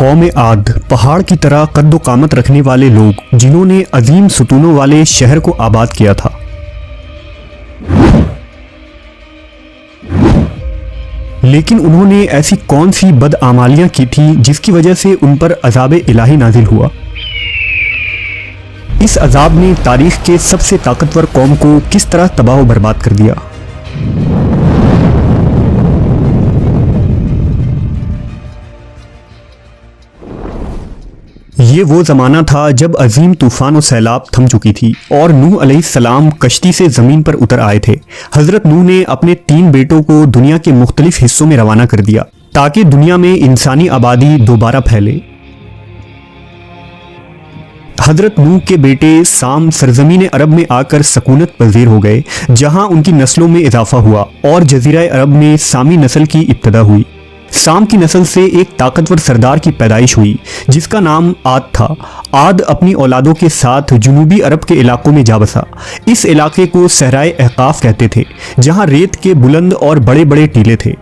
قوم عاد پہاڑ کی طرح قد و قامت رکھنے والے لوگ جنہوں نے عظیم ستونوں والے شہر کو آباد کیا تھا، لیکن انہوں نے ایسی کون سی بدعمالیاں کی تھی جس کی وجہ سے ان پر عذاب الہی نازل ہوا۔ اس عذاب نے تاریخ کے سب سے طاقتور قوم کو کس طرح تباہ و برباد کر دیا۔ یہ وہ زمانہ تھا جب عظیم طوفان و سیلاب تھم چکی تھی اور نوح علیہ السلام کشتی سے زمین پر اتر آئے تھے۔ حضرت نوح نے اپنے 3 بیٹوں کو دنیا کے مختلف حصوں میں روانہ کر دیا تاکہ دنیا میں انسانی آبادی دوبارہ پھیلے۔ حضرت نوح کے بیٹے سام سرزمین عرب میں آ کر سکونت پذیر ہو گئے، جہاں ان کی نسلوں میں اضافہ ہوا اور جزیرہ عرب میں سامی نسل کی ابتدا ہوئی۔ سام کی نسل سے ایک طاقتور سردار کی پیدائش ہوئی جس کا نام عاد تھا۔ عاد اپنی اولادوں کے ساتھ جنوبی عرب کے علاقوں میں جا بسا۔ اس علاقے کو صحرائے احقاف کہتے تھے، جہاں ریت کے بلند اور بڑے بڑے ٹیلے تھے۔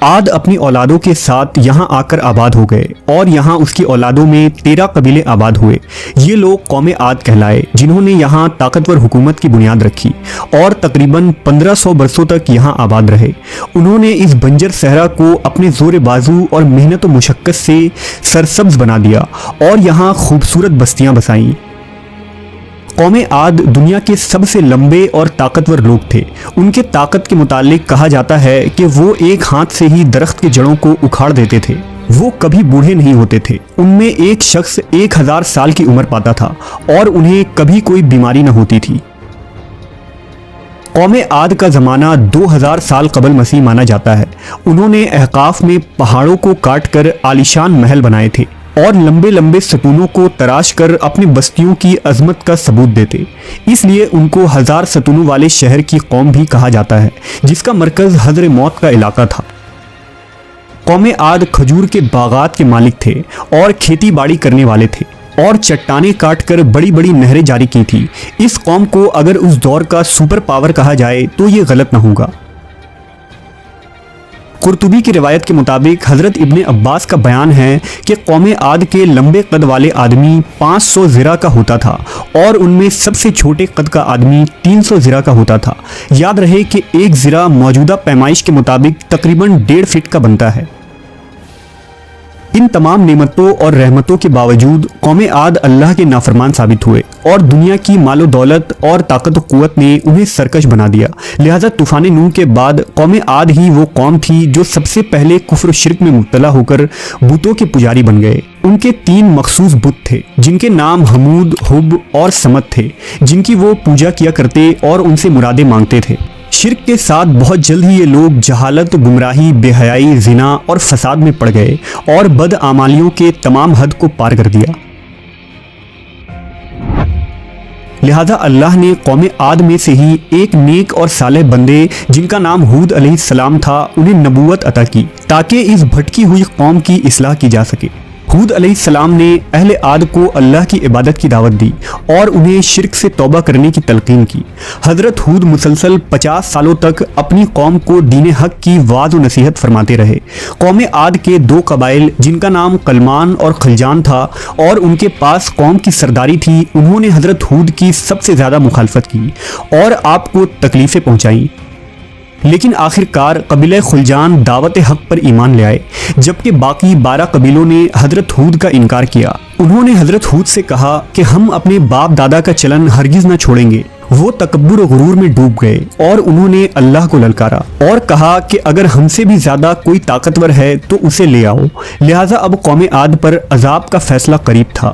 عاد اپنی اولادوں کے ساتھ یہاں آ کر آباد ہو گئے اور یہاں اس کی اولادوں میں 13 قبیلے آباد ہوئے۔ یہ لوگ قوم عاد کہلائے، جنہوں نے یہاں طاقتور حکومت کی بنیاد رکھی اور تقریباً 1500 برسوں تک یہاں آباد رہے۔ انہوں نے اس بنجر صحرا کو اپنے زور بازو اور محنت و مشقت سے سرسبز بنا دیا اور یہاں خوبصورت بستیاں بسائیں۔ قوم عاد دنیا کے سب سے لمبے اور طاقتور لوگ تھے۔ ان کے طاقت کے متعلق کہا جاتا ہے کہ وہ ایک ہاتھ سے ہی درخت کے جڑوں کو اکھاڑ دیتے تھے۔ وہ کبھی بوڑھے نہیں ہوتے تھے۔ ان میں ایک شخص 1000 سال کی عمر پاتا تھا اور انہیں کبھی کوئی بیماری نہ ہوتی تھی۔ قوم عاد کا زمانہ 2000 سال قبل مسیح مانا جاتا ہے۔ انہوں نے احقاف میں پہاڑوں کو کاٹ کر عالیشان محل بنائے تھے اور لمبے لمبے ستونوں کو تراش کر اپنی بستیوں کی عظمت کا ثبوت دیتے۔ اس لیے ان کو 1000 ستونوں والے شہر کی قوم بھی کہا جاتا ہے، جس کا مرکز حضر موت کا علاقہ تھا۔ قوم عاد کھجور کے باغات کے مالک تھے اور کھیتی باڑی کرنے والے تھے اور چٹانیں کاٹ کر بڑی بڑی نہریں جاری کی تھی۔ اس قوم کو اگر اس دور کا سپر پاور کہا جائے تو یہ غلط نہ ہوگا۔ قرطبی کی روایت کے مطابق حضرت ابن عباس کا بیان ہے کہ قوم عاد کے لمبے قد والے آدمی 500 ذرا کا ہوتا تھا اور ان میں سب سے چھوٹے قد کا آدمی 300 ذرا کا ہوتا تھا۔ یاد رہے کہ ایک ذرا موجودہ پیمائش کے مطابق تقریباً 1.5 فٹ کا بنتا ہے۔ ان تمام نعمتوں اور رحمتوں کے باوجود قوم عاد اللہ کے نافرمان ثابت ہوئے اور دنیا کی مال و دولت اور طاقت و قوت نے انہیں سرکش بنا دیا۔ لہذا طوفان نوح کے بعد قوم عاد ہی وہ قوم تھی جو سب سے پہلے کفر و شرک میں مبتلا ہو کر بتوں کے پجاری بن گئے۔ ان کے 3 مخصوص بت تھے جن کے نام حمود، حب اور سمت تھے، جن کی وہ پوجا کیا کرتے اور ان سے مرادیں مانگتے تھے۔ شرک کے ساتھ بہت جلد ہی یہ لوگ جہالت، گمراہی، بے حیائی، زنا اور فساد میں پڑ گئے اور بدعمالیوں کے تمام حد کو پار کر دیا۔ لہذا اللہ نے قوم عاد میں سے ہی ایک نیک اور صالح بندے جن کا نام ہود علیہ السلام تھا، انہیں نبوت عطا کی تاکہ اس بھٹکی ہوئی قوم کی اصلاح کی جا سکے۔ ہود علیہ السلام نے اہل عاد کو اللہ کی عبادت کی دعوت دی اور انہیں شرک سے توبہ کرنے کی تلقین کی۔ حضرت ہود مسلسل 50 سالوں تک اپنی قوم کو دین حق کی وعظ و نصیحت فرماتے رہے۔ قوم عاد کے 2 قبائل جن کا نام قلمان اور خلجان تھا اور ان کے پاس قوم کی سرداری تھی، انہوں نے حضرت ہود کی سب سے زیادہ مخالفت کی اور آپ کو تکلیفیں پہنچائیں، لیکن آخرکار قبیلہ خلجان دعوت حق پر ایمان لے آئے، جبکہ باقی 12 قبیلوں نے حضرت ہود کا انکار کیا۔ انہوں نے حضرت ہود سے کہا کہ ہم اپنے باپ دادا کا چلن ہرگز نہ چھوڑیں گے۔ وہ تکبر و غرور میں ڈوب گئے اور انہوں نے اللہ کو للکارا اور کہا کہ اگر ہم سے بھی زیادہ کوئی طاقتور ہے تو اسے لے آؤ۔ لہٰذا اب قوم عاد پر عذاب کا فیصلہ قریب تھا۔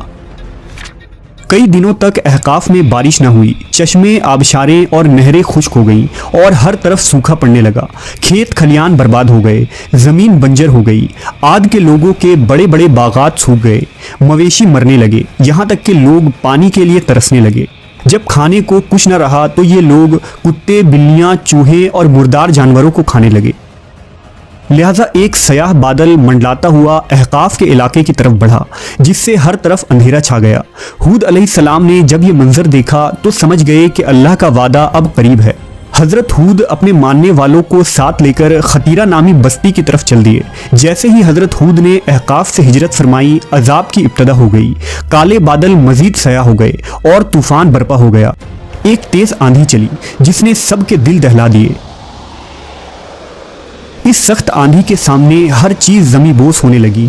کئی دنوں تک احقاف میں بارش نہ ہوئی، چشمے، آبشاریں اور نہریں خشک ہو گئیں اور ہر طرف سوکھا پڑنے لگا۔ کھیت کھلیان برباد ہو گئے، زمین بنجر ہو گئی۔ عاد کے لوگوں کے بڑے بڑے باغات سوکھ گئے، مویشی مرنے لگے، یہاں تک کہ لوگ پانی کے لیے ترسنے لگے۔ جب کھانے کو کچھ نہ رہا تو یہ لوگ کتے، بلیاں، چوہے اور مردار جانوروں کو کھانے لگے۔ لہٰذا ایک سیاہ بادل منڈلاتا ہوا احقاف کے علاقے کی طرف بڑھا، جس سے ہر طرف اندھیرا چھا گیا۔ ہود علیہ السلام نے جب یہ منظر دیکھا تو سمجھ گئے کہ اللہ کا وعدہ اب قریب ہے۔ حضرت ہود اپنے ماننے والوں کو ساتھ لے کر خطیرہ نامی بستی کی طرف چل دیے۔ جیسے ہی حضرت ہود نے احقاف سے ہجرت فرمائی، عذاب کی ابتدا ہو گئی، کالے بادل مزید سیاہ ہو گئے اور طوفان برپا ہو گیا۔ ایک تیز آندھی چلی جس نے سب کے دل دہلا دیے۔ اس سخت آندھی کے سامنے ہر چیز زمیں بوس ہونے لگی۔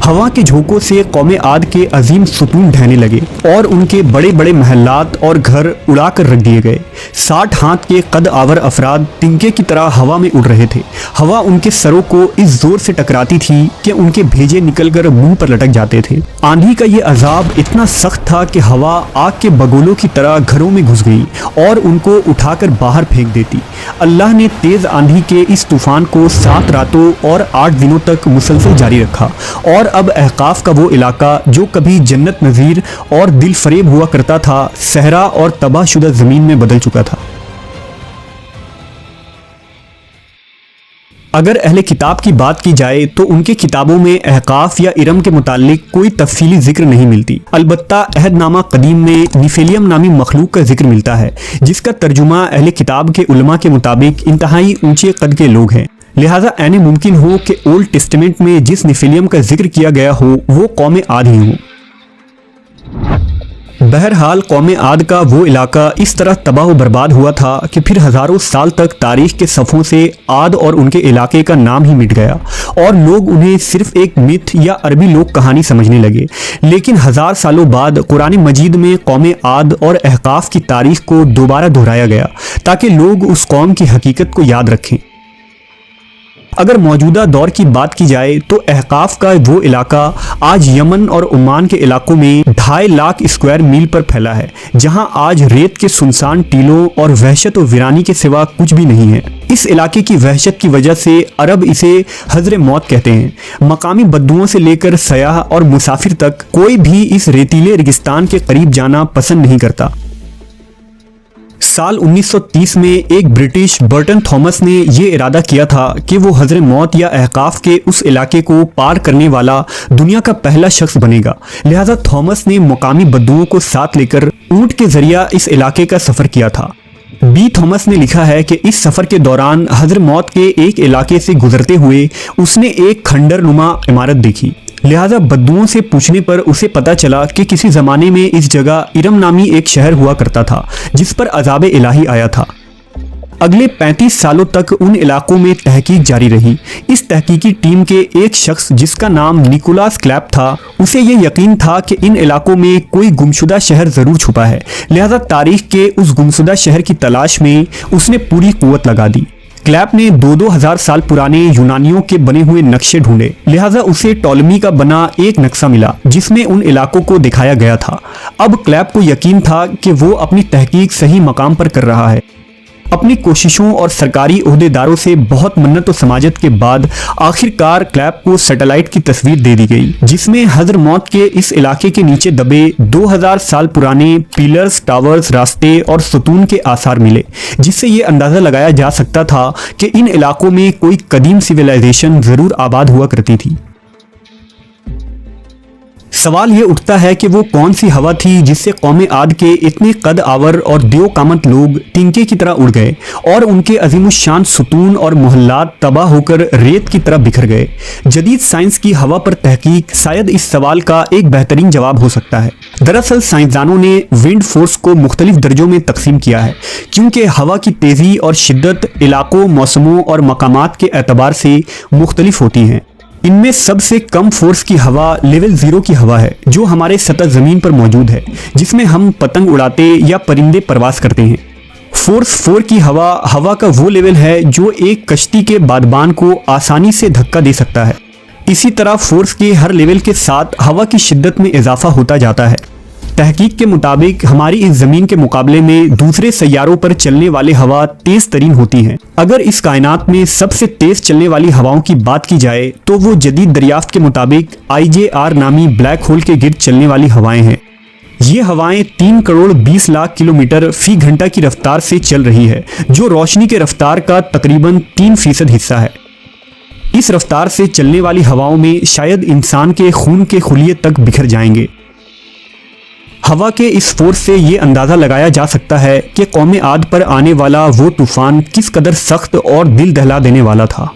ہوا کے جھونکوں سے قوم عاد کے عظیم ستون ڈھہنے لگے اور ان کے بڑے بڑے محلات اور گھر اڑا کر رکھ دیے گئے۔ 60 ہاتھ کے قد آور افراد تنکے کی طرح ہوا میں اڑ رہے تھے۔ ہوا ان کے سروں کو اس زور سے ٹکراتی تھی کہ ان کے بھیجے نکل کر منہ پر لٹک جاتے تھے۔ آندھی کا یہ عذاب اتنا سخت تھا کہ ہوا آگ کے بگولوں کی طرح گھروں میں گھس گئی اور ان کو اٹھا کر باہر پھینک دیتی۔ اللہ نے تیز آندھی کے اس طوفان کو 7 راتوں اور 8 دنوں تک مسلسل جاری رکھا، اور اب احقاف کا وہ علاقہ جو کبھی جنت نظیر اور دل فریب ہوا کرتا تھا، صحرا اور تباہ شدہ زمین میں بدل چکا تھا۔ اگر اہل کتاب کی بات کی جائے تو ان کے کتابوں میں احقاف یا ارم کے متعلق کوئی تفصیلی ذکر نہیں ملتی، البتہ عہد نامہ قدیم میں نیفیلیم نامی مخلوق کا ذکر ملتا ہے، جس کا ترجمہ اہل کتاب کے علماء کے مطابق انتہائی اونچے قد کے لوگ ہیں۔ لہٰذا عین ممکن ہو کہ اولڈ ٹیسٹمنٹ میں جس نیفیلیم کا ذکر کیا گیا ہو وہ قوم عاد ہی ہو۔ بہرحال قوم عاد کا وہ علاقہ اس طرح تباہ و برباد ہوا تھا کہ پھر ہزاروں سال تک تاریخ کے صفحوں سے عاد اور ان کے علاقے کا نام ہی مٹ گیا، اور لوگ انہیں صرف ایک متھ یا عربی لوک کہانی سمجھنے لگے۔ لیکن 1000 سالوں بعد قرآن مجید میں قوم عاد اور احقاف کی تاریخ کو دوبارہ دہرایا گیا تاکہ لوگ اس قوم کی حقیقت کو یاد رکھیں۔ اگر موجودہ دور کی بات کی جائے تو احقاف کا وہ علاقہ آج یمن اور عمان کے علاقوں میں 2.5 لاکھ اسکوائر میل پر پھیلا ہے، جہاں آج ریت کے سنسان ٹیلوں اور وحشت و ویرانی کے سوا کچھ بھی نہیں ہے۔ اس علاقے کی وحشت کی وجہ سے عرب اسے حضر موت کہتے ہیں۔ مقامی بدوؤں سے لے کر سیاح اور مسافر تک کوئی بھی اس ریتیلے ریگستان کے قریب جانا پسند نہیں کرتا۔ سال 1930 میں ایک برٹش برٹن تھامس نے یہ ارادہ کیا تھا کہ وہ حضر موت یا احقاف کے اس علاقے کو پار کرنے والا دنیا کا پہلا شخص بنے گا۔ لہذا تھامس نے مقامی بدوؤں کو ساتھ لے کر اونٹ کے ذریعہ اس علاقے کا سفر کیا تھا۔ بی تھامس نے لکھا ہے کہ اس سفر کے دوران حضر موت کے ایک علاقے سے گزرتے ہوئے اس نے ایک کھنڈر نما عمارت دیکھی۔ لہذا بدوؤں سے پوچھنے پر اسے پتا چلا کہ کسی زمانے میں اس جگہ ارم نامی ایک شہر ہوا کرتا تھا جس پر عذاب الہی آیا تھا۔ اگلے 35 سالوں تک ان علاقوں میں تحقیق جاری رہی۔ اس تحقیقی ٹیم کے ایک شخص جس کا نام نیکولاس کلیپ تھا، اسے یہ یقین تھا کہ ان علاقوں میں کوئی گمشدہ شہر ضرور چھپا ہے۔ لہذا تاریخ کے اس گمشدہ شہر کی تلاش میں اس نے پوری قوت لگا دی۔ کلیپ نے 2,000 سال پرانے یونانیوں کے بنے ہوئے نقشے ڈھونڈے، لہٰذا اسے ٹولمی کا بنا ایک نقشہ ملا جس میں ان علاقوں کو دکھایا گیا تھا۔ اب کلیپ کو یقین تھا کہ وہ اپنی تحقیق صحیح مقام پر کر رہا ہے۔ اپنی کوششوں اور سرکاری عہدیداروں سے بہت منت و سماجت کے بعد آخر کار کلیپ کو سیٹلائٹ کی تصویر دے دی گئی، جس میں حضر موت کے اس علاقے کے نیچے دبے 2000 سال پرانے پیلرز، ٹاورز، راستے اور ستون کے آثار ملے، جس سے یہ اندازہ لگایا جا سکتا تھا کہ ان علاقوں میں کوئی قدیم سویلائزیشن ضرور آباد ہوا کرتی تھی۔ سوال یہ اٹھتا ہے کہ وہ کون سی ہوا تھی جس سے قوم عاد کے اتنے قد آور اور دیو قامت لوگ تنکے کی طرح اڑ گئے اور ان کے عظیم الشان ستون اور محلات تباہ ہو کر ریت کی طرح بکھر گئے۔ جدید سائنس کی ہوا پر تحقیق شاید اس سوال کا ایک بہترین جواب ہو سکتا ہے۔ دراصل سائنسدانوں نے ونڈ فورس کو مختلف درجوں میں تقسیم کیا ہے، کیونکہ ہوا کی تیزی اور شدت علاقوں، موسموں اور مقامات کے اعتبار سے مختلف ہوتی ہیں۔ ان میں سب سے کم فورس کی ہوا لیول 0 کی ہوا ہے جو ہمارے سطح زمین پر موجود ہے، جس میں ہم پتنگ اڑاتے یا پرندے پرواز کرتے ہیں۔ فورس 4 کی ہوا کا وہ لیول ہے جو ایک کشتی کے بادبان کو آسانی سے دھکا دے سکتا ہے۔ اسی طرح فورس کے ہر لیول کے ساتھ ہوا کی شدت میں اضافہ ہوتا جاتا ہے۔ تحقیق کے مطابق ہماری اس زمین کے مقابلے میں دوسرے سیاروں پر چلنے والی ہوا تیز ترین ہوتی ہیں۔ اگر اس کائنات میں سب سے تیز چلنے والی ہواؤں کی بات کی جائے تو وہ جدید دریافت کے مطابق IJR نامی بلیک ہول کے گرد چلنے والی ہوائیں ہیں۔ یہ ہوائیں 3 کروڑ 20 لاکھ کلومیٹر فی گھنٹہ کی رفتار سے چل رہی ہے، جو روشنی کے رفتار کا تقریباً 3% حصہ ہے۔ اس رفتار سے چلنے والی ہواؤں میں شاید انسان کے خون کے خلیے تک بکھر جائیں گے۔ ہوا کے اس فورس سے یہ اندازہ لگایا جا سکتا ہے کہ قوم عاد پر آنے والا وہ طوفان کس قدر سخت اور دل دہلا دینے والا تھا۔